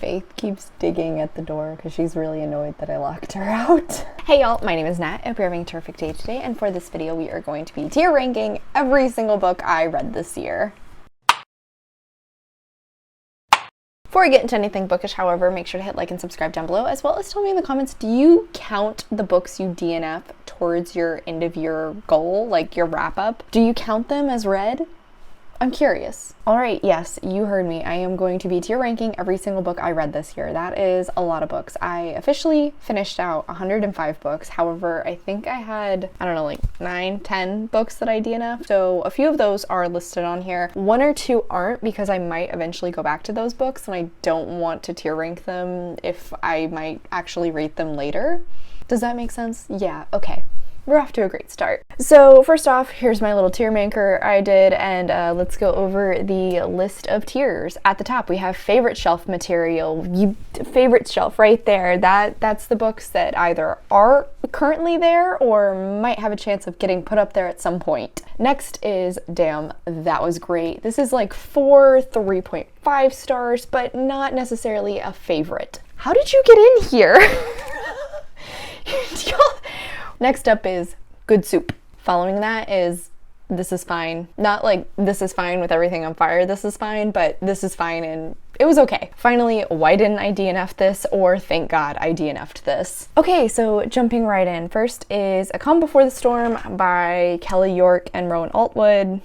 Faith keeps digging at the door because she's really annoyed that I locked her out. Hey y'all, my name is Nat. I hope you're having a terrific day today, and for this video we are going to be tier ranking every single book I read this year. Before I get into anything bookish, however, make sure to hit like and subscribe down below, as well as tell me in the comments, do you count the books you DNF towards your end of year goal, like your wrap up? Do you count them as read? I'm curious. All right, yes, you heard me. I am going to be tier ranking every single book I read this year. That is a lot of books. I officially finished out 105 books. However, I think I had, I don't know, like 9, 10 books that I DNF'd. So a few of those are listed on here. 1 or 2 aren't, because I might eventually go back to those books and I don't want to tier rank them if I might actually rate them later. Does that make sense? Yeah, okay. We're off to a great start. So first off, here's my little tier maker I did, and let's go over the list of tiers. At the top, we have favorite shelf material. Favorite shelf right there. That's the books that either are currently there or might have a chance of getting put up there at some point. Next is Damn, That Was Great. This is like 4 3.5 stars, but not necessarily a favorite. How did you get in here? Next up is Good Soup. Following that is This Is Fine. Not like This Is Fine with Everything on Fire, This Is Fine, but This Is Fine and it was okay. Finally, Why Didn't I DNF This? Or Thank God I DNF'd This. Okay, so jumping right in. First is A Calm Before the Storm by Kelly York and Rowan Altwood.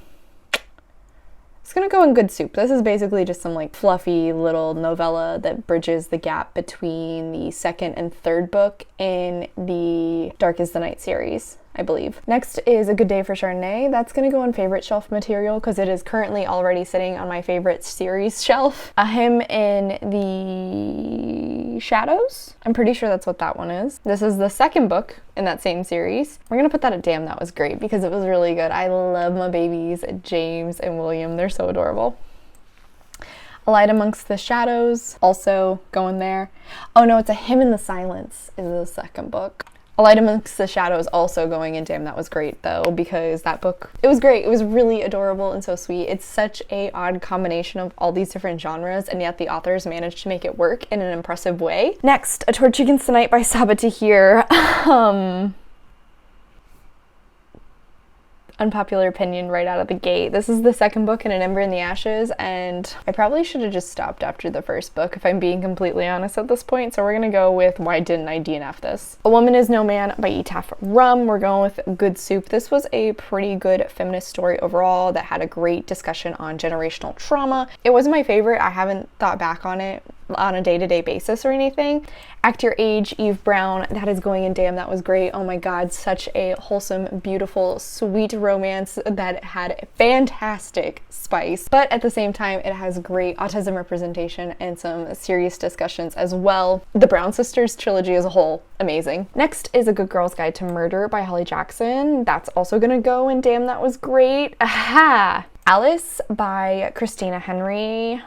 It's gonna go in Good Soup. This is basically just some like fluffy little novella that bridges the gap between the second and third book in the Dark is the Night series, I believe. Next is A Good Day for Chardonnay. That's gonna go in favorite shelf material because it is currently already sitting on my favorite series shelf. A Hymn in the Shadows. I'm pretty sure that's what that one is. This is the second book in that same series. We're gonna put that at Damn, That Was Great because it was really good. I love my babies, James and William. They're so adorable. A Light Amongst the Shadows, also going there. Oh no, it's A Hymn in the Silence is the second book. A Light Amongst the Shadows also going in Damn, That Was Great though, because that book, it was great. It was really adorable and so sweet. It's such a odd combination of all these different genres, and yet the authors managed to make it work in an impressive way. Next, A Torch Against the Night by 𝗖cie heç𝘁_𝗰𝘁. Unpopular opinion right out of the gate. This is the second book in An Ember in the Ashes, and I probably should have just stopped after the first book if I'm being completely honest at this point, so we're gonna go with Why Didn't I DNF This? A Woman Is No Man by Etaf Rum. We're going with Good Soup. This was a pretty good feminist story overall that had a great discussion on generational trauma. It wasn't my favorite. I haven't thought back on it on a day-to-day basis or anything. Act Your Age, Eve Brown, that is going in Damn, That Was Great. Oh my god, such a wholesome, beautiful, sweet romance that had fantastic spice, but at the same time it has great autism representation and some serious discussions as well. The Brown Sisters trilogy as a whole, amazing. Next is A Good Girl's Guide to Murder by Holly Jackson. That's also gonna go in Damn, That Was Great. Aha! Alice by Christina Henry.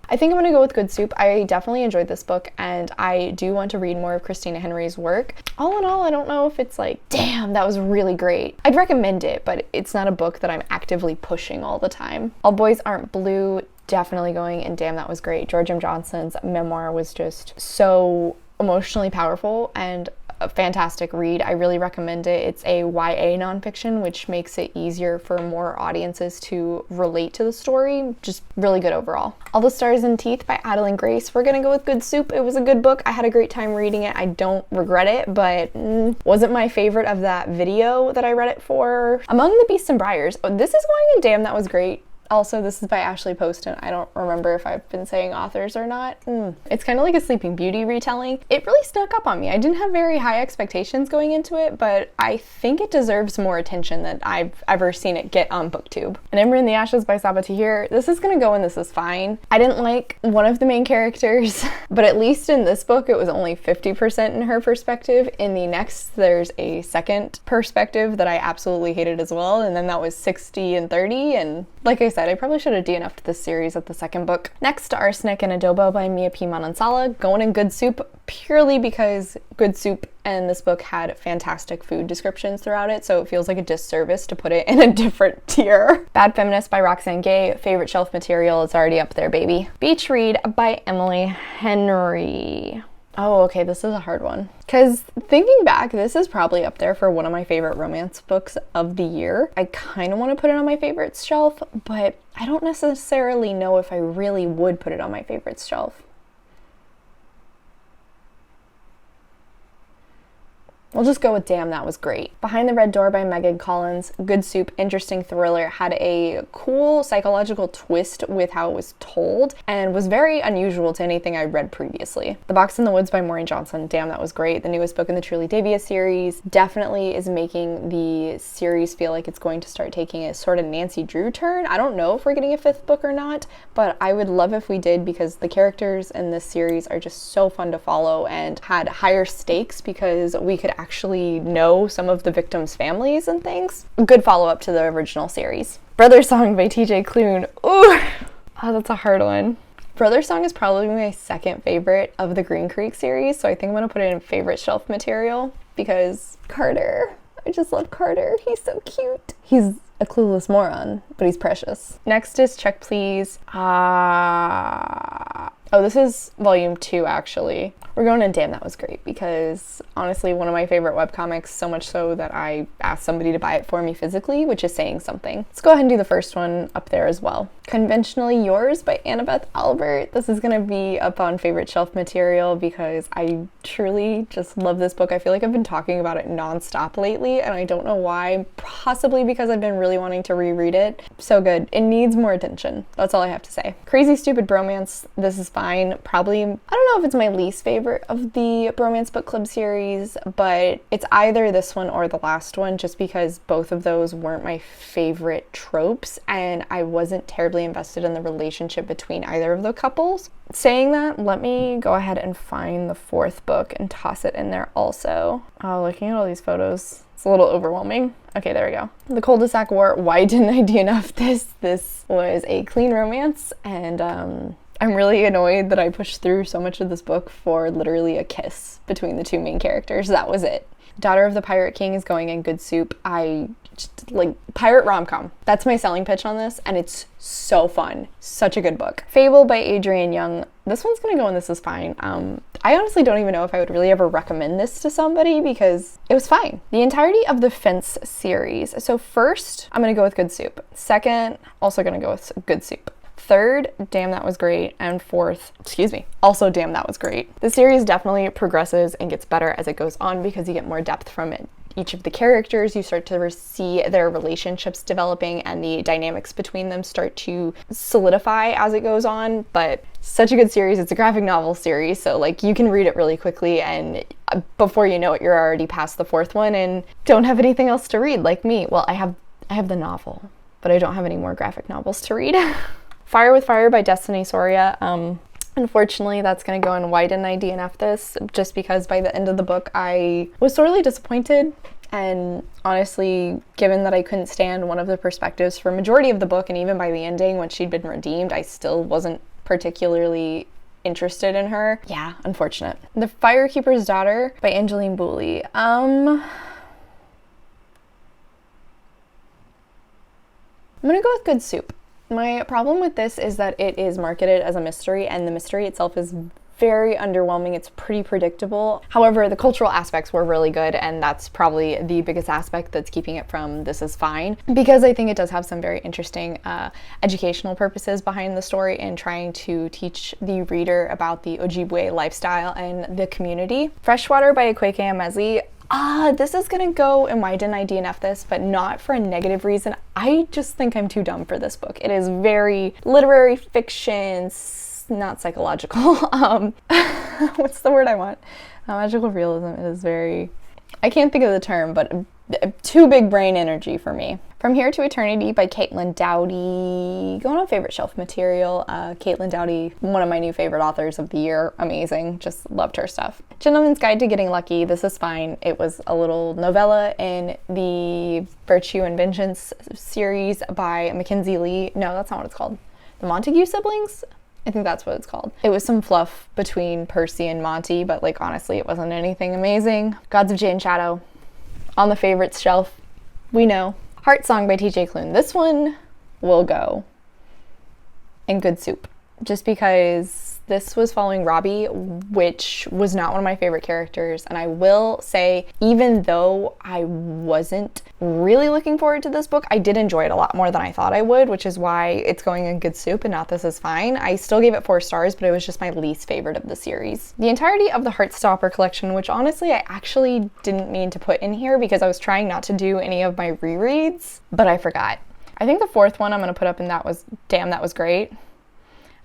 I think I'm gonna go with Good Soup. I definitely enjoyed this book and I do want to read more of Christina Henry's work. All in all, I don't know if it's like, damn, that was really great. I'd recommend it, but it's not a book that I'm actively pushing all the time. All Boys Aren't Blue, definitely going in Damn, That Was Great. George M. Johnson's memoir was just so emotionally powerful and a fantastic read. I really recommend it. It's a YA nonfiction, which makes it easier for more audiences to relate to the story. Just really good overall. All the Stars and Teeth by Adeline Grace. We're gonna go with Good Soup. It was a good book. I had a great time reading it. I don't regret it, but wasn't my favorite of that video that I read it for. Among the Beasts and Briars. Oh, this is going in Damn, That Was Great. Also, this is by Ashley Poston. I don't remember if I've been saying authors or not. It's kind of like a Sleeping Beauty retelling. It really snuck up on me. I didn't have very high expectations going into it, but I think it deserves more attention than I've ever seen it get on BookTube. An Ember in the Ashes by 𝗖cie heç𝘁_𝗰𝘁. This is gonna go in This Is Fine. I didn't like one of the main characters, but at least in this book, it was only 50% in her perspective. In the next, there's a second perspective that I absolutely hated as well, and then that was 60 and 30, and like I said, said, I probably should have DNF'd this series at the second book. Next, *Arsenic and Adobo* by Mia P. Manansala. Going in Good Soup purely because Good Soup and this book had fantastic food descriptions throughout it, so it feels like a disservice to put it in a different tier. *Bad Feminist* by Roxane Gay. Favorite shelf material, it's already up there, baby. Beach Read by Emily Henry. Oh, okay, this is a hard one. Because thinking back, this is probably up there for one of my favorite romance books of the year. I kind of want to put it on my favorites shelf, but I don't necessarily know if I really would put it on my favorites shelf. We'll just go with Damn, That Was Great. *Behind the Red Door* by Megan Collins. Good soup, interesting thriller, had a cool psychological twist with how it was told, and was very unusual to anything I'd read previously. *The Box in the Woods* by Maureen Johnson. Damn, that was great. The newest book in the Truly Davia series definitely is making the series feel like it's going to start taking a sort of Nancy Drew turn. I don't know if we're getting a fifth book or not, but I would love if we did, because the characters in this series are just so fun to follow and had higher stakes because we could actually know some of the victims' families and things. Good follow-up to the original series. *Brother Song* by TJ Klune. Ooh, oh, that's a hard one. *Brother Song* is probably my second favorite of the Green Creek series, so I think I'm gonna put it in favorite shelf material because Carter. I just love Carter. He's so cute. He's a clueless moron, but he's precious. Next is *Check, Please*. Oh, this is volume 2, actually. We're going to Damn, That Was Great because honestly, one of my favorite webcomics, so much so that I asked somebody to buy it for me physically, which is saying something. Let's go ahead and do the first one up there as well. *Conventionally Yours* by Annabeth Albert. This is going to be up on favorite shelf material because I truly just love this book. I feel like I've been talking about it nonstop lately, and I don't know why. Possibly because I've been really wanting to reread it. So good. It needs more attention. That's all I have to say. *Crazy Stupid Bromance*. This is fine. Probably, I don't know if it's my least favorite of the Bromance Book Club series, but it's either this one or the last one, just because both of those weren't my favorite tropes, and I wasn't terribly invested in the relationship between either of the couples. Saying that, let me go ahead and find the fourth book and toss it in there also. Oh, looking at all these photos, it's a little overwhelming. Okay, there we go. *The Cul-de-sac War*. Why didn't I DNF this? This was a clean romance, and I'm really annoyed that I pushed through so much of this book for literally a kiss between the two main characters. That was it. *Daughter of the Pirate King* is going in Good Soup. I just, like, pirate rom-com. That's my selling pitch on this, and it's so fun. Such a good book. *Fable* by Adrienne Young. This one's gonna go in This Is Fine. I honestly don't even know if I would really ever recommend this to somebody because it was fine. The entirety of the Fence series. So first, I'm gonna go with Good Soup. Second, also gonna go with Good Soup. Third, Damn, That Was Great. And fourth, also Damn, That Was Great. The series definitely progresses and gets better as it goes on because you get more depth from it. Each of the characters, you start to see their relationships developing and the dynamics between them start to solidify as it goes on. But such a good series. It's a graphic novel series, so like you can read it really quickly, and before you know it, you're already past the fourth one and don't have anything else to read like me. Well, I have the novel, but I don't have any more graphic novels to read. *Fire with Fire* by Destiny Soria. Unfortunately, that's going to go in Why Didn't I DNF This? Just because by the end of the book, I was sorely disappointed. And honestly, given that I couldn't stand one of the perspectives for majority of the book, and even by the ending when she'd been redeemed, I still wasn't particularly interested in her. Yeah, unfortunate. *The Firekeeper's Daughter* by Angeline Booley. I'm gonna go with Good Soup. My problem with this is that it is marketed as a mystery, and the mystery itself is very underwhelming. It's pretty predictable. However, the cultural aspects were really good, and that's probably the biggest aspect that's keeping it from This Is Fine, because I think it does have some very interesting educational purposes behind the story and trying to teach the reader about the Ojibwe lifestyle and the community. *Freshwater* by 𝗖ție heç𝘁𝗰𝘁. This is gonna go in Why Didn't I DNF This, but not for a negative reason. I just think I'm too dumb for this book. It is very literary fiction, not psychological. What's the word I want? Magical realism. It is very, I can't think of the term, but too big brain energy for me. From Here to Eternity by Caitlin Doughty. Going on favorite shelf material. Caitlin Doughty, one of my new favorite authors of the year. Amazing. Just loved her stuff. Gentleman's Guide to Getting Lucky. This is fine. It was a little novella in the Virtue and Vengeance series by Mackenzie Lee. No, that's not what it's called. The Montague siblings? I think that's what it's called. It was some fluff between Percy and Monty, but like honestly, it wasn't anything amazing. Gods of Jade and Shadow. On the favorites shelf. We know. Heart Song by TJ Klune. This one will go in good soup, just because this was following Robbie, which was not one of my favorite characters. And I will say, even though I wasn't really looking forward to this book, I did enjoy it a lot more than I thought I would, which is why it's going in good soup and not This Is Fine. I still gave it 4 stars, but it was just my least favorite of the series. The entirety of the Heartstopper collection, which honestly I actually didn't mean to put in here because I was trying not to do any of my rereads, but I forgot. I think the 4th one I'm going to put up in that was Damn, That Was Great.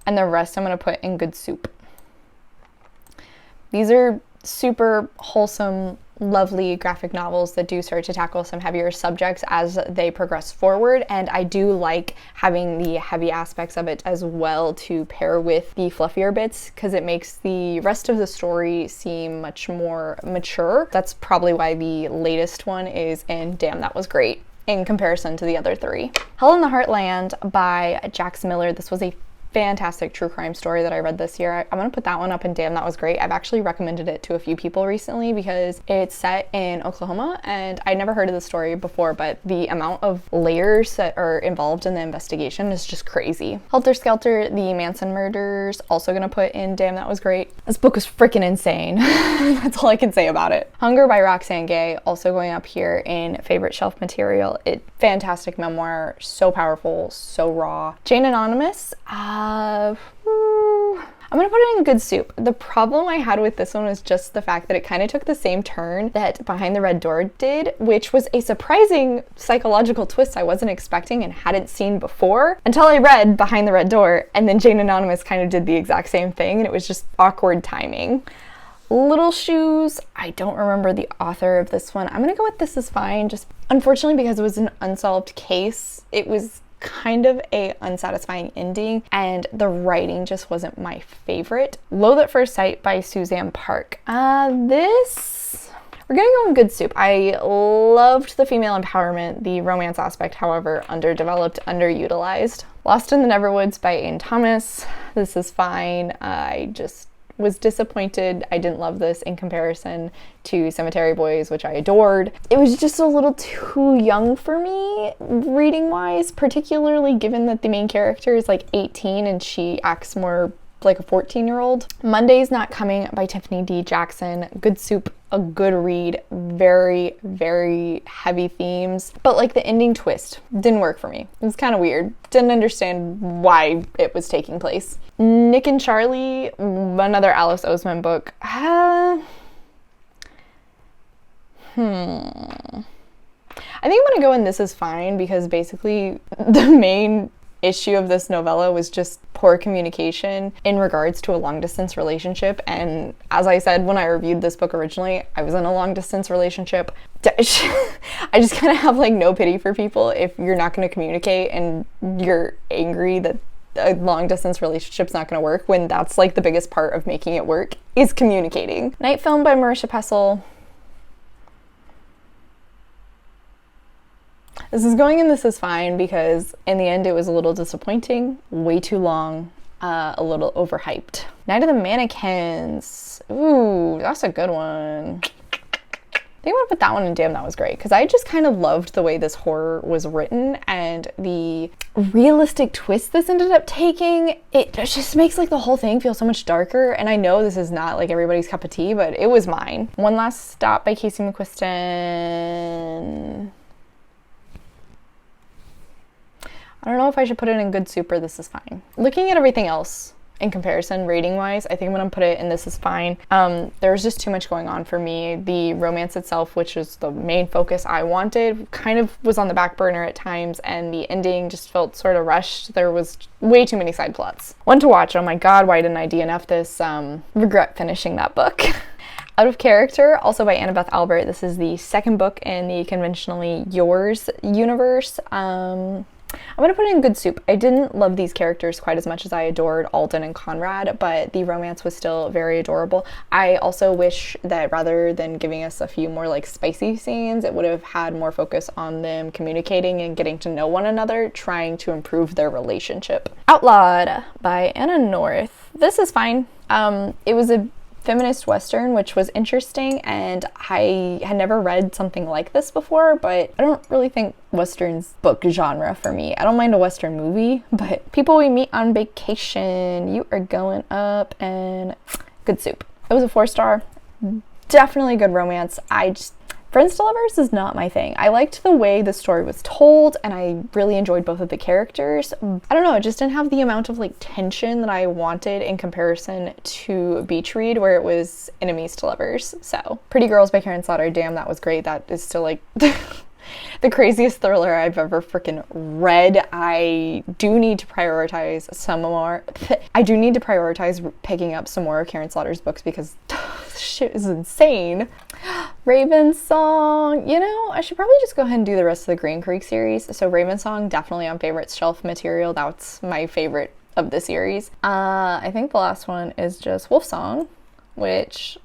And the rest I'm going to put in good soup. These are super wholesome, lovely graphic novels that do start to tackle some heavier subjects as they progress forward, and I do like having the heavy aspects of it as well to pair with the fluffier bits, because it makes the rest of the story seem much more mature. That's probably why the latest one is in Damn, That Was Great in comparison to the other 3. Hell in the Heartland by Jax Miller. This was a fantastic true crime story that I read this year. I'm gonna put that one up in Damn, That Was Great. I've actually recommended it to a few people recently because it's set in Oklahoma and I'd never heard of the story before, but the amount of layers that are involved in the investigation is just crazy. Helter Skelter, The Manson Murders, also gonna put in Damn, That Was Great. This book was freaking insane. That's all I can say about it. Hunger by Roxane Gay, also going up here in favorite shelf material. Fantastic memoir, so powerful, so raw. Jane Anonymous, I'm gonna put it in good soup. The problem I had with this one was just the fact that it kind of took the same turn that Behind the Red Door did, which was a surprising psychological twist I wasn't expecting and hadn't seen before until I read Behind the Red Door, and then Jane Anonymous kind of did the exact same thing, and it was just awkward timing. Little Shoes, I don't remember the author of this one. I'm gonna go with This Is Fine, just unfortunately because it was an unsolved case. It was kind of a unsatisfying ending and the writing just wasn't my favorite. Loathe at First Sight by Suzanne Park. This, we're gonna go in good soup. I loved the female empowerment, the romance aspect, however, underdeveloped, underutilized. Lost in the Neverwoods by Anne Thomas. This is fine. I just was disappointed. I didn't love this in comparison to Cemetery Boys, which I adored. It was just a little too young for me, reading-wise, particularly given that the main character is like 18 and she acts more like a 14-year-old. Monday's Not Coming by Tiffany D. Jackson. Good soup, a good read, very, very heavy themes, but like the ending twist didn't work for me. It was kind of weird. Didn't understand why it was taking place. Nick and Charlie, another Alice Oseman book. I think I'm gonna go in This Is Fine because basically the main issue of this novella was just poor communication in regards to a long-distance relationship, and as I said when I reviewed this book originally, I was in a long-distance relationship. I just kind of have like no pity for people if you're not going to communicate and you're angry that a long-distance relationship's not going to work, when that's like the biggest part of making it work is communicating. Night Film by Marisha Pessl. This is going in This Is Fine because in the end it was a little disappointing, way too long, a little overhyped. Night of the Mannequins. Ooh, that's a good one. I think I'm gonna put that one in Damn, That Was Great, because I just kind of loved the way this horror was written and the realistic twist this ended up taking. It just makes like the whole thing feel so much darker, and I know this is not like everybody's cup of tea, but it was mine. One Last Stop by 𝗖cie McQuiston. I don't know if I should put it in good soup or This Is Fine. Looking at everything else in comparison, rating wise, I think I'm gonna put it in This Is Fine. There was just too much going on for me. The romance itself, which is the main focus I wanted, kind of was on the back burner at times, and the ending just felt sort of rushed. There was way too many side plots. One to watch, oh my god, why didn't I DNF this? Regret finishing that book. Out of Character, also by Annabeth Albert. This is the second book in the Conventionally Yours universe. I'm gonna put it in good soup. I didn't love these characters quite as much as I adored Alden and Conrad, but the romance was still very adorable. I also wish that rather than giving us a few more like spicy scenes, it would have had more focus on them communicating and getting to know one another, trying to improve their relationship. Outlawed by Anna North. This is fine. It was a feminist Western, which was interesting, and I had never read something like this before, but I don't really think Western's book genre for me. I don't mind a Western movie, but people we meet on vacation, you are going up, and good soup. It was a 4-star. Definitely good romance. Friends to Lovers is not my thing. I liked the way the story was told, and I really enjoyed both of the characters. I don't know, it just didn't have the amount of like tension that I wanted in comparison to Beach Read, where it was enemies to lovers. So, Pretty Girls by Karen Slaughter, damn, that was great. That is still like the craziest thriller I've ever freaking read. I do need to prioritize some more. I do need to prioritize picking up some more of Karen Slaughter's books because shit is insane. Raven Song, you know, I should probably just go ahead and do the rest of the Green Creek series. So Raven Song, definitely on favorite shelf material. That's my favorite of the series. I think the last one is just Wolf Song, which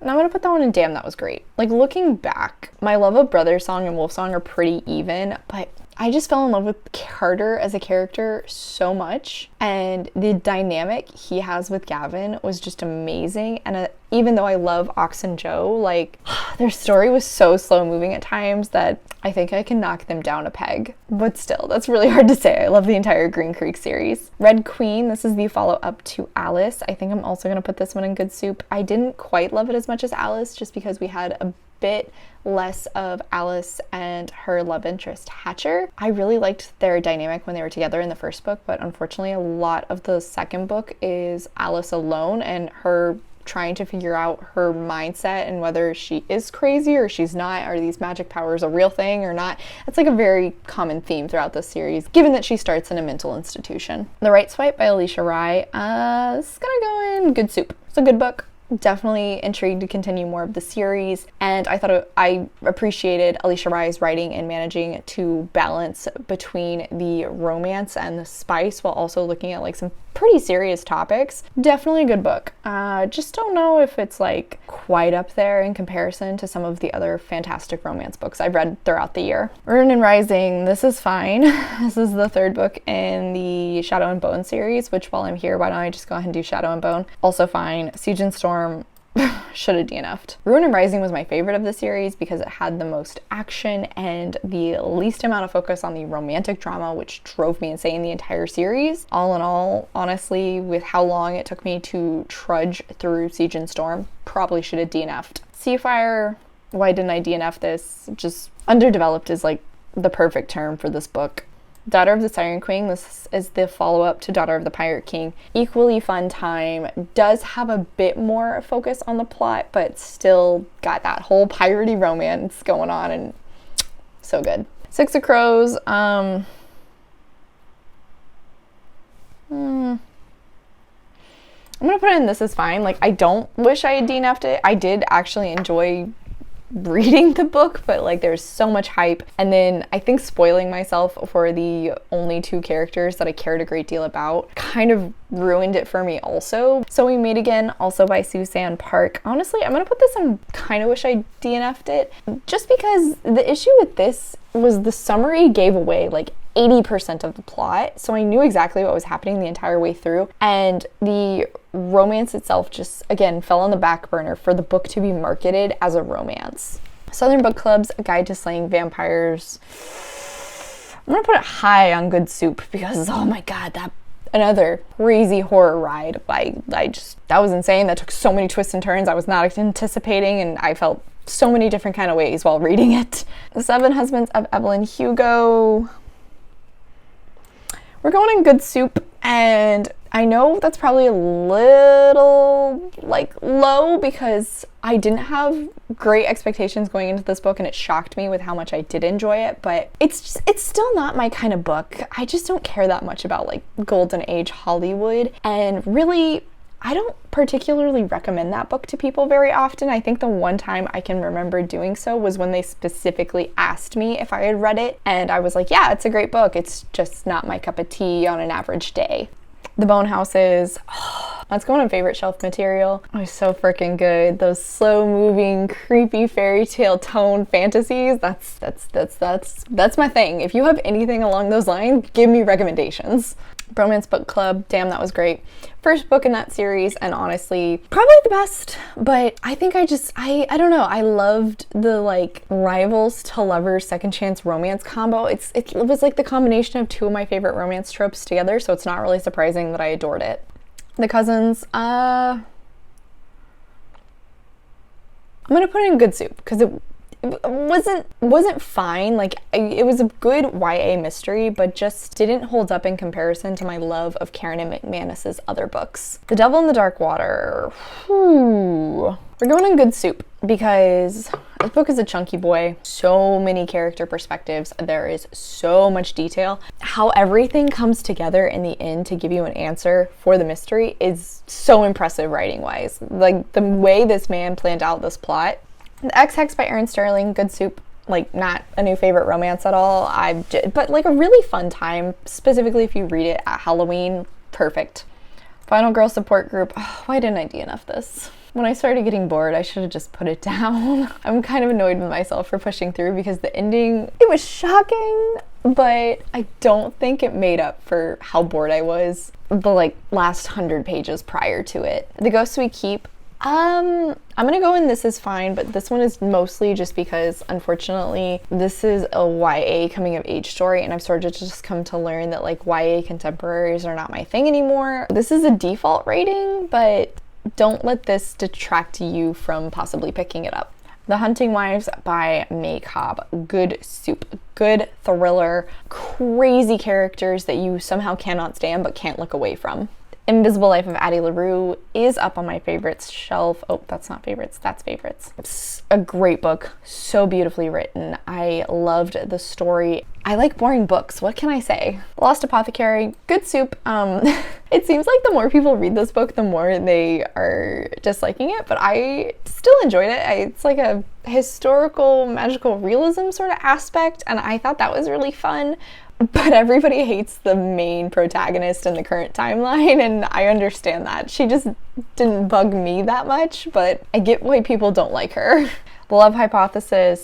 I'm gonna put that one in damn, that was great. Like, looking back, my love of Brother Song and Wolf Song are pretty even, but I just fell in love with Carter as a character so much, and the dynamic he has with Gavin was just amazing. And even though I love Ox and Joe, like, their story was so slow moving at times that I think I can knock them down a peg. But still, that's really hard to say. I love the entire Green Creek series. Red Queen, this is the follow-up to Alice. I think I'm also gonna put this one in good soup. I didn't quite love it as much as Alice, just because we had a bit less of Alice and her love interest Hatcher. I really liked their dynamic when they were together in the first book, but unfortunately a lot of the second book is Alice alone and her trying to figure out her mindset and whether she is crazy or she's not. Are these magic powers a real thing or not? That's like a very common theme throughout this series, given that she starts in a mental institution. The Right Swipe by Alisha Rai. This is gonna go in good soup. It's a good book. Definitely intrigued to continue more of the series, and I appreciated Alisha Rai's writing and managing to balance between the romance and the spice while also looking at like some pretty serious topics. Definitely a good book. Just don't know if it's like quite up there in comparison to some of the other fantastic romance books I've read throughout the year. Rune and Rising, this is fine. This is the third book in the Shadow and Bone series, which while I'm here, why don't I just go ahead and do Shadow and Bone? Also fine. Siege and Storm, should have DNF'd. Rune and Rising was my favorite of the series because it had the most action and the least amount of focus on the romantic drama, which drove me insane the entire series. All in all, honestly, with how long it took me to trudge through Siege and Storm, probably should have DNF'd. Seafire, why didn't I DNF this? Just underdeveloped is like the perfect term for this book. Daughter of the Siren Queen, this is the follow-up to Daughter of the Pirate King. Equally fun time, does have a bit more focus on the plot, but still got that whole piratey romance going on, and so good. Six of Crows, I'm gonna put it in This Is Fine. Like, I don't wish I had DNF'd it. I did actually enjoy reading the book, but like there's so much hype, and then I think spoiling myself for the only two characters that I cared a great deal about kind of ruined it for me also. So We Meet Again, also by Suzanne Park. Honestly, I'm gonna put this in kind of wish I DNF'd it, just because the issue with this was the summary gave away like 80% of the plot, so I knew exactly what was happening the entire way through, and the romance itself just, again, fell on the back burner for the book to be marketed as a romance. Southern Book Club's A Guide to Slaying Vampires. I'm gonna put it high on good soup because, oh my god, that another crazy horror ride. That was insane. That took so many twists and turns I was not anticipating, and I felt so many different kind of ways while reading it. The Seven Husbands of Evelyn Hugo. We're going in good soup, and I know that's probably a little like low because I didn't have great expectations going into this book, and it shocked me with how much I did enjoy it, but it's still not my kind of book. I just don't care that much about like Golden Age Hollywood, and really I don't particularly recommend that book to people very often. I think the one time I can remember doing so was when they specifically asked me if I had read it, and I was like, yeah, it's a great book. It's just not my cup of tea on an average day. The Bone Houses, that's going on favorite shelf material. Oh, it's so freaking good. Those slow moving, creepy fairy tale tone fantasies, that's my thing. If you have anything along those lines, give me recommendations. Bromance Book Club, damn, that was great. First book in that series, and honestly, probably the best, but I think I don't know, I loved the like rivals to lovers second chance romance combo. It was like the combination of two of my favorite romance tropes together, so it's not really surprising that I adored it. The Cousins, I'm gonna put it in good soup, because it wasn't fine. Like, it was a good YA mystery, but just didn't hold up in comparison to my love of Karen and McManus's other books. The Devil in the Dark Water, we're going in good soup, because this book is a chunky boy. So many character perspectives. There is so much detail. How everything comes together in the end to give you an answer for the mystery is so impressive writing-wise. Like, the way this man planned out this plot. The Ex-Hex by Erin Sterling, good soup. Like, not a new favorite romance at all. But like a really fun time, specifically if you read it at Halloween, perfect. Final Girl Support Group, why didn't I DNF this? When I started getting bored, I should have just put it down. I'm kind of annoyed with myself for pushing through, because the ending, it was shocking, but I don't think it made up for how bored I was the like last 100 pages prior to it. The Ghosts We Keep, I'm gonna go in This Is Fine, but this one is mostly just because, unfortunately, this is a YA coming of age story, and I've sort of just come to learn that like YA contemporaries are not my thing anymore. This is a default rating, but don't let this detract you from possibly picking it up. The Hunting Wives by May Cobb, good soup, good thriller, crazy characters that you somehow cannot stand but can't look away from. Invisible Life of Addie LaRue is up on my favorites shelf. Oh, that's not favorites, that's favorites. It's a great book, so beautifully written. I loved the story. I like boring books, what can I say? Lost Apothecary, good soup. It seems like the more people read this book, the more they are disliking it, but I still enjoyed it. It's like a historical magical realism sort of aspect, and I thought that was really fun. But everybody hates the main protagonist in the current timeline, and I understand that. She just didn't bug me that much, but I get why people don't like her. The Love Hypothesis,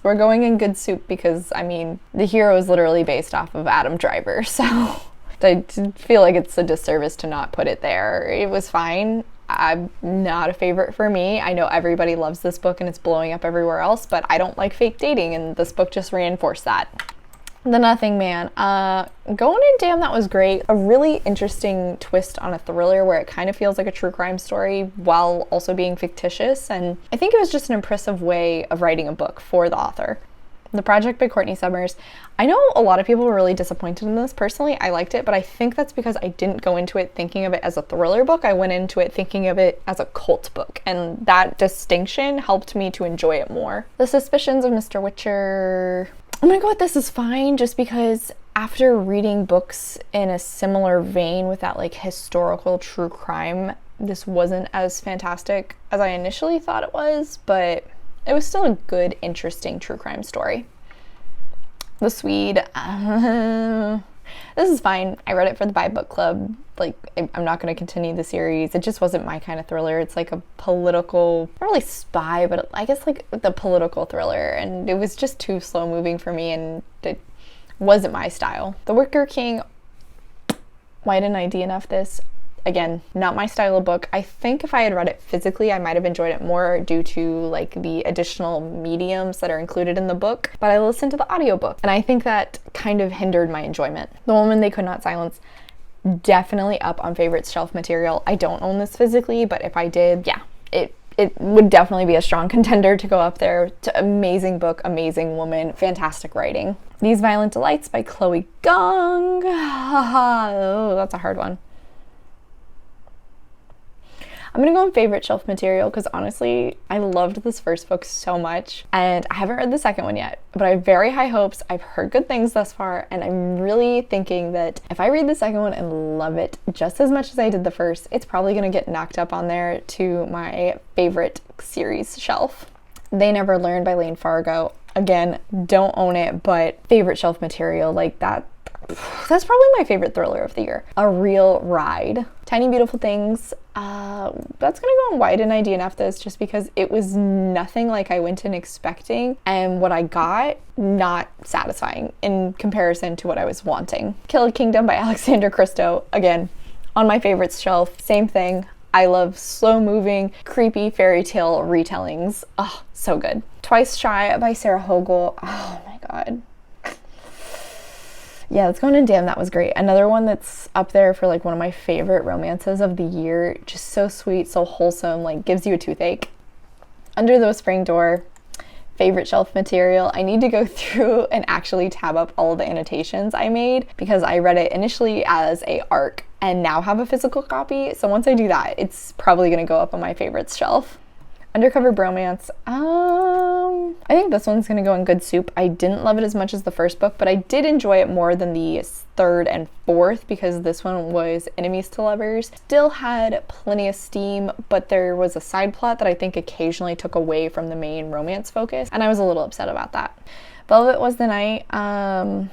we're going in good soup, because, I mean, the hero is literally based off of Adam Driver, so I feel like it's a disservice to not put it there. It was fine. I'm not a favorite for me. I know everybody loves this book and it's blowing up everywhere else, but I don't like fake dating, and this book just reinforced that. The Nothing Man, going in, damn, that was great. A really interesting twist on a thriller where it kind of feels like a true crime story while also being fictitious, and I think it was just an impressive way of writing a book for the author. The Project by Courtney Summers. I know a lot of people were really disappointed in this. Personally, I liked it, but I think that's because I didn't go into it thinking of it as a thriller book. I went into it thinking of it as a cult book, and that distinction helped me to enjoy it more. The Suspicions of Mr. Witcher, I'm gonna go with This Is Fine, just because after reading books in a similar vein with that like historical true crime, this wasn't as fantastic as I initially thought it was, but it was still a good, interesting true crime story. The Swede, this is fine. I read it for the Buy Book Club. Like, I'm not going to continue the series. It just wasn't my kind of thriller. It's like a political, not really spy, but I guess like the political thriller. And it was just too slow moving for me, and it wasn't my style. The Wicker King, why didn't I DNF this? Again, not my style of book. I think if I had read it physically, I might have enjoyed it more due to like the additional mediums that are included in the book, but I listened to the audiobook, and I think that kind of hindered my enjoyment. The Woman They Could Not Silence, definitely up on favorites shelf material. I don't own this physically, but if I did, yeah, it would definitely be a strong contender to go up there. Amazing book, amazing woman, fantastic writing. These Violent Delights by Chloe Gong. Oh, that's a hard one. I'm gonna go in favorite shelf material because honestly, I loved this first book so much, and I haven't read the second one yet, but I have very high hopes. I've heard good things thus far, and I'm really thinking that if I read the second one and love it just as much as I did the first, it's probably gonna get knocked up on there to my favorite series shelf. They Never Learned by Lane Fargo. Again, don't own it, but favorite shelf material, like that's probably my favorite thriller of the year. A Real Ride. Tiny Beautiful Things. That's gonna go on Why Didn't I DNF This, just because it was nothing like I went in expecting, and what I got, not satisfying in comparison to what I was wanting. Kill Kingdom by Alexander Christo. Again, on my favorites shelf. Same thing. I love slow-moving, creepy fairy tale retellings. Oh, so good. Twice Shy by Sarah Hogle. Oh my god. Yeah, let's go in and damn, that was great. Another one that's up there for like one of my favorite romances of the year. Just so sweet, so wholesome, like gives you a toothache. Under the Whispering Door. Favorite shelf material. I need to go through and actually tab up all the annotations I made because I read it initially as a ARC and now have a physical copy. So once I do that, it's probably gonna go up on my favorites shelf. Undercover Bromance. I think this one's gonna go in Good Soup. I didn't love it as much as the first book, but I did enjoy it more than the third and fourth because this one was enemies to lovers. Still had plenty of steam, but there was a side plot that I think occasionally took away from the main romance focus, and I was a little upset about that. Velvet Was the Night. I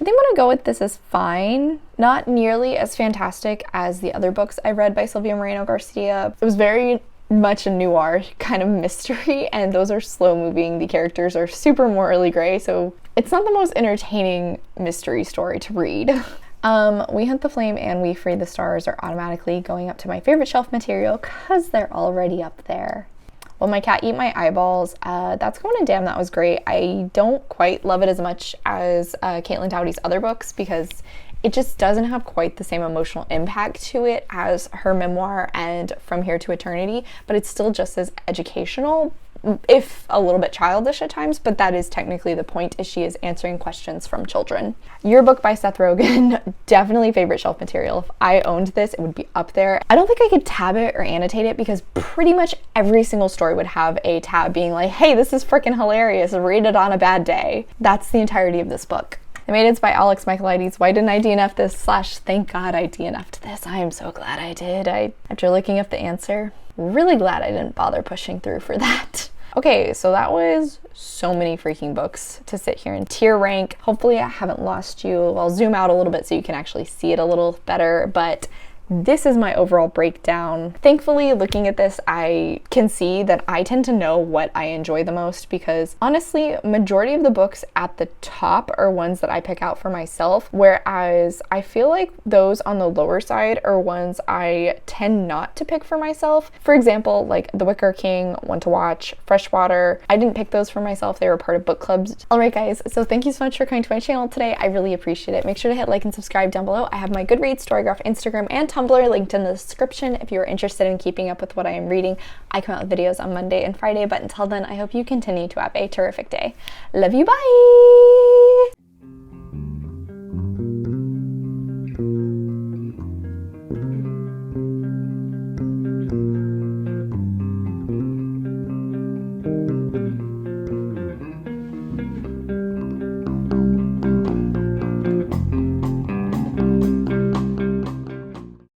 think I'm gonna go with This Is Fine. Not nearly as fantastic as the other books I read by Silvia Moreno Garcia. It was very much a noir kind of mystery, and those are slow moving. The characters are super morally gray, so it's not the most entertaining mystery story to read. We Hunt the Flame and We Free the Stars are automatically going up to my favorite shelf material because they're already up there. Will My Cat Eat My Eyeballs? That's going to Damn, That Was Great. I don't quite love it as much as Caitlin Doughty's other books because it just doesn't have quite the same emotional impact to it as her memoir and From Here to Eternity, but it's still just as educational, if a little bit childish at times, but that is technically the point, is she is answering questions from children. Your Book by Seth Rogen, definitely favorite shelf material. If I owned this, it would be up there. I don't think I could tab it or annotate it because pretty much every single story would have a tab being like, hey, this is freaking hilarious, read it on a bad day. That's the entirety of this book. The Maidens by Alex Michaelides. Why didn't I DNF this? / thank God I DNF'd this. I am so glad I did. After looking up the answer, really glad I didn't bother pushing through for that. Okay, so that was so many freaking books to sit here and tier rank. Hopefully I haven't lost you. I'll zoom out a little bit so you can actually see it a little better, but this is my overall breakdown. Thankfully, looking at this, I can see that I tend to know what I enjoy the most because honestly, majority of the books at the top are ones that I pick out for myself, whereas I feel like those on the lower side are ones I tend not to pick for myself. For example, like The Wicker King, One to Watch, Freshwater. I didn't pick those for myself. They were part of book clubs. All right, guys, so thank you so much for coming to my channel today. I really appreciate it. Make sure to hit like and subscribe down below. I have my Goodreads, Storygraph, Instagram, and Tumblr linked in the description if you're interested in keeping up with what I am reading. I come out with videos on Monday and Friday, but until then, I hope you continue to have a terrific day. Love you, bye!